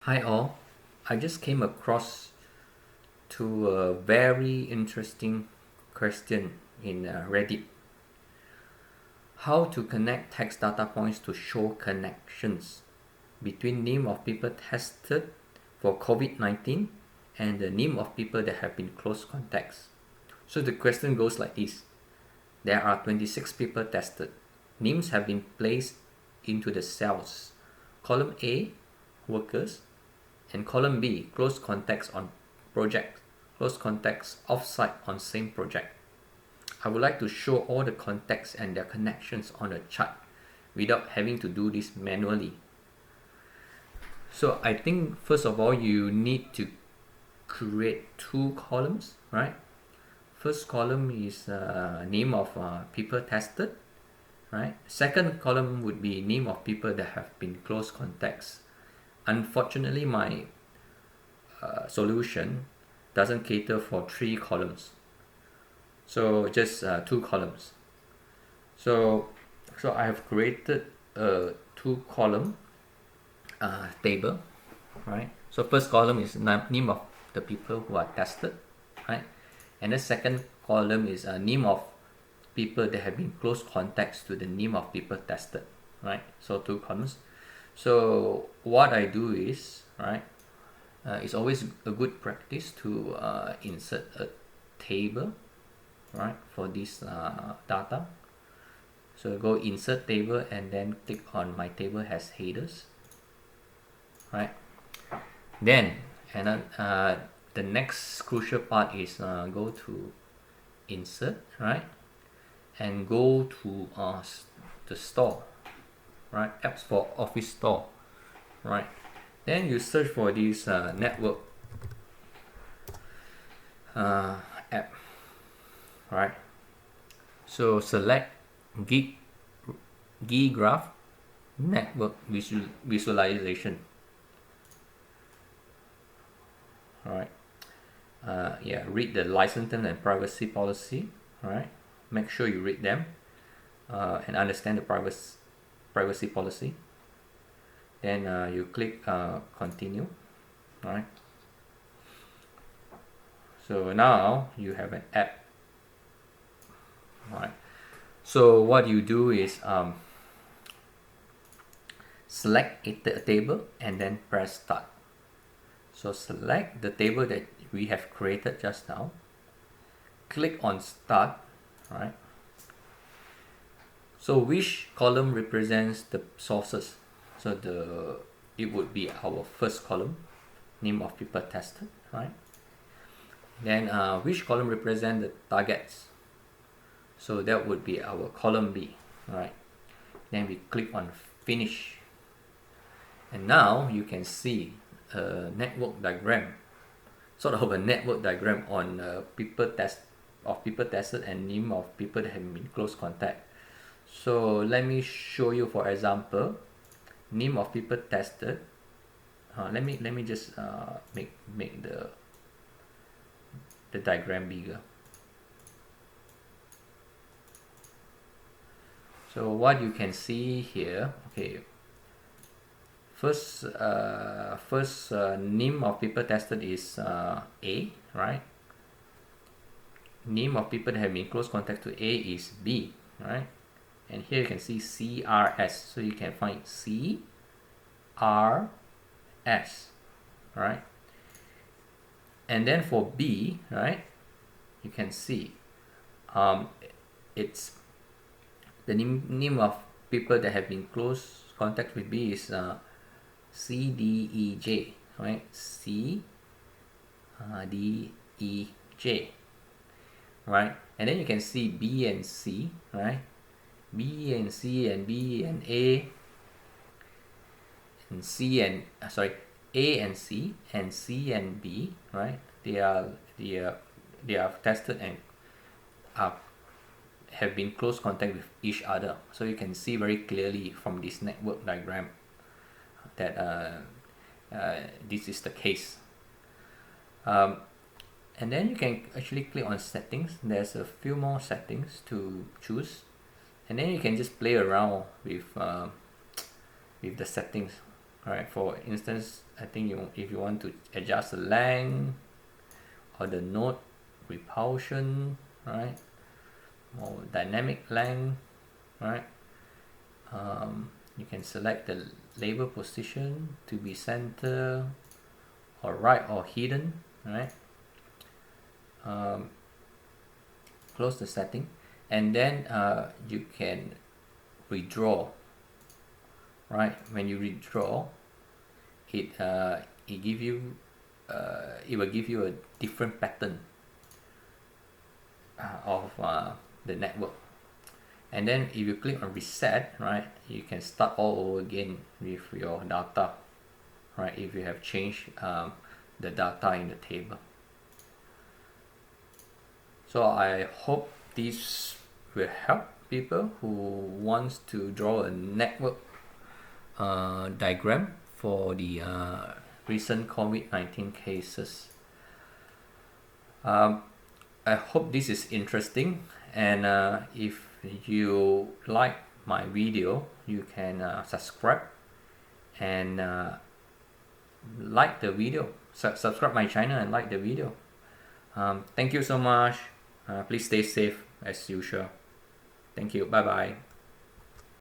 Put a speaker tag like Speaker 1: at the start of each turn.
Speaker 1: Hi all, I just came across to a very interesting question in Reddit. How to connect text data points to show connections between name of people tested for COVID-19 and the name of people that have been close contacts. So the question goes like this. There are 26 people tested. Names have been placed into the cells. Column A, workers, and column B, close contacts on project, close contacts off-site on same project. I would like to show all the contacts and their connections on a chart without having to do this manually. So I think first of all you need to create two columns, right? First column is name of people tested, right? Second column would be name of people that have been close contacts. Unfortunately, my solution doesn't cater for three columns, so just two columns. So I have created a two column table, right? So first column is name of the people who are tested, right? And the second column is name of people that have been close contacts to the name of people tested, right? So two columns. So what I do is, right, it's always a good practice to insert a table, right, for this data. So go insert table and then click on my table has headers, right? Then and then the next crucial part is go to insert, right, and go to the store, right, apps for office store, right. Then you search for this network app, right. So select gig graph network visualization. All right. Yeah, read the license terms and privacy policy. All right. Make sure you read them and understand the privacy policy. Then you click continue. All right. So now you have an app. All right. So what you do is select a table and then press start. So select the table that we have created just now. Click on start, right? So which column represents the sources? So it would be our first column, name of people tested, right? Then which column represent the targets? So that would be our column B, right? Then we click on finish. And now you can see a network diagram, sort of a network diagram on people tested and name of people that have been close contact. So let me show you, for example, name of people tested. Let me just make the diagram bigger. So what you can see here, okay. First name of people tested is A, right? Name of people that have been close contact to A is B, right? And here you can see CRS, so you can find CRS, right? And then for B, right, you can see it's the name of people that have been close contact with B is CDEJ, right? CDEJ, right? And then you can see B and C, right? B and C and B and A and C and A and C and C and B, right? They are tested and have been close contact with each other. So you can see very clearly from this network diagram that this is the case. And then you can actually click on settings. There's a few more settings to choose, and then you can just play around with the settings. Alright, for instance, I think if you want to adjust the length or the node repulsion, right, or dynamic length, right, you can select the label position to be center or right or hidden, right. Close the setting, and then you can redraw, right. When you redraw it, it will give you a different pattern of the network. And then if you click on reset, right, you can start all over again with your data, right, if you have changed the data in the table. So I hope this will help people who wants to draw a network diagram for the recent COVID-19 cases. I hope this is interesting, and if you like my video, you can subscribe and like the video. Subscribe my channel and like the video. Thank you so much. Please stay safe as usual. Thank you. Bye bye.